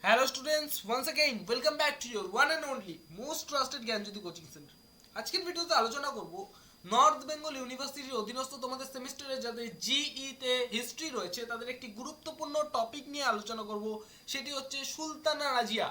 Hello students, once again welcome back to your one and only most trusted Gyanjyoti coaching centre. আজকের ভিডিওতে আলোচনা করব north Bengal ইউনিভার্সিটির অধীনস্থ তোমাদের সেমিস্টারে যাদের জিই তে হিস্ট্রি রয়েছে তাদের একটি গুরুত্বপূর্ণ টপিক নিয়ে আলোচনা করব, সেটি হচ্ছে সুলতানা রাজিয়া।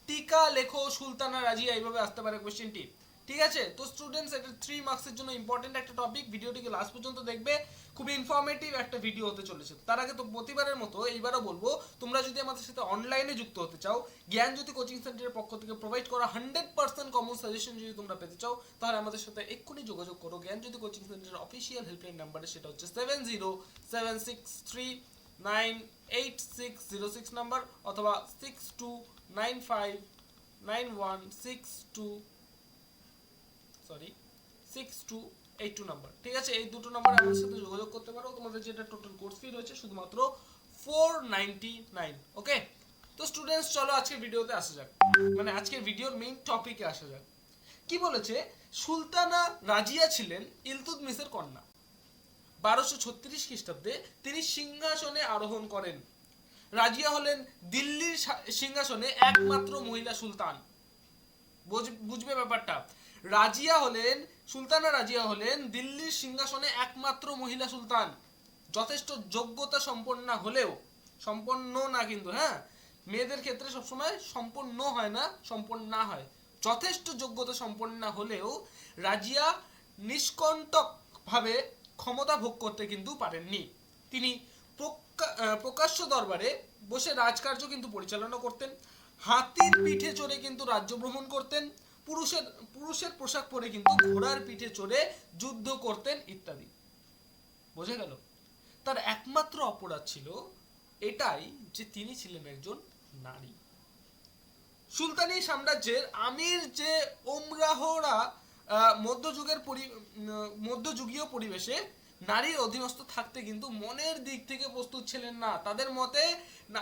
টিকা লেখো সুলতানা রাজিয়া, এইভাবে আসতে পারে কোশ্চেনটি। ঠিক আছে, তো স্টুডেন্টস এটা 3 মার্কসের জন্য ইম্পর্টেন্ট একটা টপিক, ভিডিওটিকে লাস্ট পর্যন্ত দেখবে, খুবই ইনফরমেটিভ একটা ভিডিও হতে চলেছে। তার আগে তো প্রতিবারের মতো এইবারও বলবো, তোমরা যদি আমাদের সাথে অনলাইনে যুক্ত হতে চাও, জ্ঞানজ্যোতি কোচিং সেন্টারের পক্ষ থেকে প্রোভাইড করা 100% কমন সাজেশন যদি তোমরা পেতে চাও, তাহলে আমাদের সাথে এক্ষুনি যোগাযোগ করো জ্ঞানজ্যোতি কোচিং সেন্টারের অফিসিয়াল হেল্পলাইন নাম্বারে, সেটা হচ্ছে 7076398606 নাম্বার অথবা 6282 নাম্বার। ঠিক আছে, এই দুটো নাম্বারে আমাদের সাথে যোগাযোগ করতে পারো। তোমাদের যেটা টোটাল কোর্স ফি রয়েছে শুধুমাত্র 499। ওকে, তো স্টুডেন্টস চলো আজকের ভিডিওতে আসা যাক, মানে আজকের ভিডিওর মেইন টপিকে আসা যাক। কি বলেছে, সুলতানা রাজিয়া ছিলেন ইলতুৎমিশের কন্যা। 1236 খ্রিস্টাব্দে তিনি সিংহাসনে আরোহণ করেন। রাজিয়া হলেন দিল্লির সিংহাসনে একমাত্র মহিলা সুলতান। বুঝবে ব্যাপারটা, সুলতানা রাজিয়া হলেন দিল্লির সিংহাসনে একমাত্র মহিলা সুলতান। যথেষ্ট যোগ্যতা সম্পন্ন হলেও, সম্পন্ন না কিন্তু, হ্যাঁ, মেয়েদের ক্ষেত্রে সবসময় সম্পন্ন হয় না, সম্পন্ন হয়। যথেষ্ট যোগ্যতা সম্পন্ন হলেও রাজিয়া নিষ্কণ্টক ভাবে ক্ষমতা ভোগ করতে কিন্তু পারেননি। তিনি প্রকাশ্য দরবারে বসে রাজকার্য কিন্তু পরিচালনা করতেন, হাতির পিঠে চড়ে কিন্তু রাজ্য ভ্রমণ করতেন, পুরুষের পোশাক পরে কিন্তু ঘোড়ার পিঠে চড়ে যুদ্ধ করতেন ইত্যাদি। বোঝা গেল? তার একমাত্র অপরাধ ছিল এটাই যে তিনি ছিলেন একজন নারী। সুলতানি সাম্রাজ্যের আমির যে ওমরাহরা মধ্যযুগীয় পরিবেশে নারীর অধীনস্থ থাকতে কিন্তু মনের দিক থেকে প্রস্তুত ছিলেন না। তাদের মতে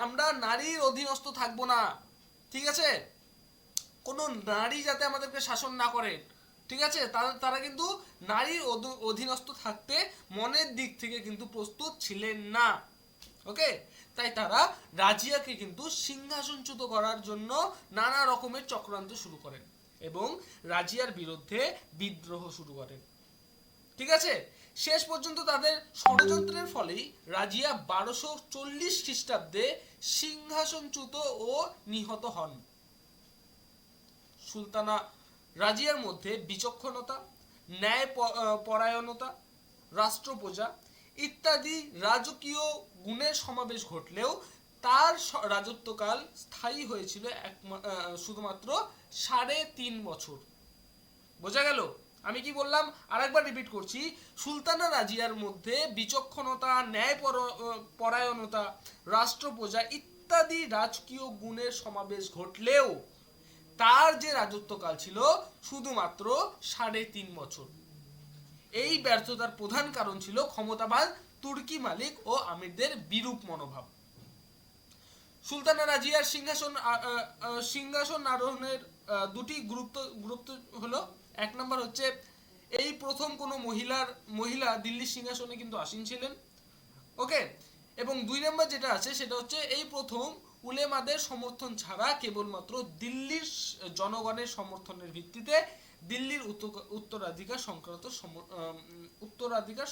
আমরা নারীর অধীনস্থ থাকবো না, ঠিক আছে, কোনো নারী যাতে আমাদেরকে শাসন না করে, ঠিক আছে, তারা কিন্তু নারীর অধীনস্থ থাকতে মনের দিক থেকে কিন্তু প্রস্তুত ছিলেন না। ওকে, তাই তারা রাজিয়াকে কিন্তু সিংহাসনচ্যুত করার জন্য নানা রকমের চক্রান্ত শুরু করেন এবং রাজিয়ার বিরুদ্ধে বিদ্রোহ শুরু করেন। ঠিক আছে, শেষ পর্যন্ত তাদের ষড়যন্ত্রের ফলেই রাজিয়া 1240 খ্রিস্টাব্দে সিংহাসনচ্যুত ও নিহত হন। সুলতানা রাজিয়ার মধ্যে বিচক্ষণতা, ন্যায় পরায়ণতা, রাষ্ট্রপূজা ইত্যাদি রাজকীয় গুণের সমাবেশ ঘটলেও তার রাজত্বকাল স্থায়ী হয়েছিল শুধুমাত্র 3.5 বছর। বোঝা গেল? আমি কি বললাম আরেকবার রিপিট করছি, সুলতানা রাজিয়ার মধ্যে বিচক্ষণতা, ন্যায় পরায়ণতা, রাষ্ট্রপূজা ইত্যাদি রাজকীয় গুণের সমাবেশ ঘটলেও তার যে রাজত্বকাল ছিল শুধুমাত্র 3.5 বছর। এই ব্যর্থতার প্রধান কারণ ছিল ক্ষমতাবান তুর্কি মালিক ও আমিরদের বিরূপ মনোভাব। সুলতানা রাজিয়ার সিংহাসন আরোহণের দুটি গুরুত্ব হলো, এক নম্বর হচ্ছে এই প্রথম কোনো মহিলা দিল্লির সিংহাসনে কিন্তু আসীন ছিলেন। ওকে, এবং 2 নম্বর যেটা আছে সেটা হচ্ছে এই প্রথম উলেমাদের সমর্থন ছাড়া কেবলমাত্র দিল্লির জনগণের সমর্থনের ভিত্তিতে দিল্লির উত্তরাধিকার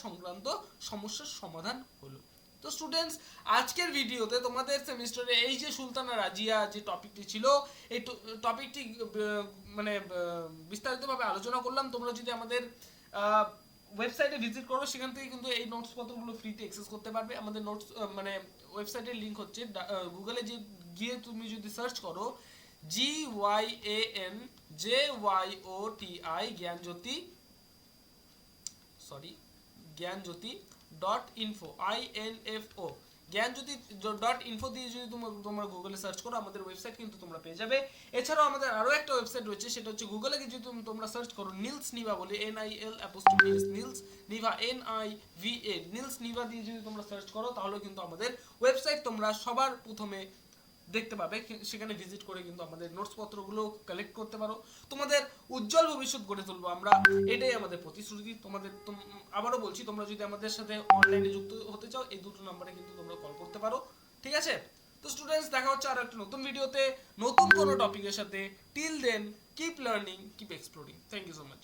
সংক্রান্ত সমস্যার সমাধান হলো। তো স্টুডেন্টস, আজকের ভিডিওতে তোমাদের সেমিস্টারে এই যে সুলতানা রাজিয়া যে টপিকটি ছিল, এই টপিকটি মানে বিস্তারিতভাবে আলোচনা করলাম। তোমরা যদি আমাদের ওয়েবসাইটে ভিজিট করো, সেখান থেকে কিন্তু এই নোটস পত্রগুলো ফ্রিতে অ্যাক্সেস করতে পারবে। আমাদের নোটস মানে ওয়েবসাইটের লিংক হচ্ছে, গুগলে গিয়ে তুমি যদি সার্চ করো GYANJYOTI জ্ঞানজ্যোতি.info জ্ঞানজ্যোতি.info দিয়ে যদি তোমরা গুগলে সার্চ করো, আমাদের ওয়েবসাইট কিন্তু তোমরা পেয়ে যাবে। এছাড়াও আমাদের আরো একটা ওয়েবসাইট রয়েছে, সেটা হচ্ছে গুগলে গিয়ে যদি তোমরা সার্চ করো নিলস নিভা বলে, নিলস নিভা নিলস নিভা দিয়ে যদি তোমরা সার্চ করো, তাহলে কিন্তু আমাদের ওয়েবসাইট তোমরা সবার প্রথমে দেখতে পাবে। সেখানে ভিজিট করে কিন্তু আমাদের নোটস পত্রগুলো কালেক্ট করতে পারো। তোমাদের উজ্জ্বল ভবিষ্যৎ গড়ে তুলবো আমরা, এটাই আমাদের প্রতিশ্রুতি। আবারও বলছি, তোমরা যদি আমাদের সাথে অনলাইনে যুক্ত হতে চাও, এই দুটো নম্বরে কিন্তু তোমরা কল করতে পারো। ঠিক আছে, তো তো স্টুডেন্টস, দেখা হচ্ছে আরো একটা নতুন ভিডিওতে নতুন কোনো টপিকের সাথে। Till then, keep learning, keep exploring. Thank you so much.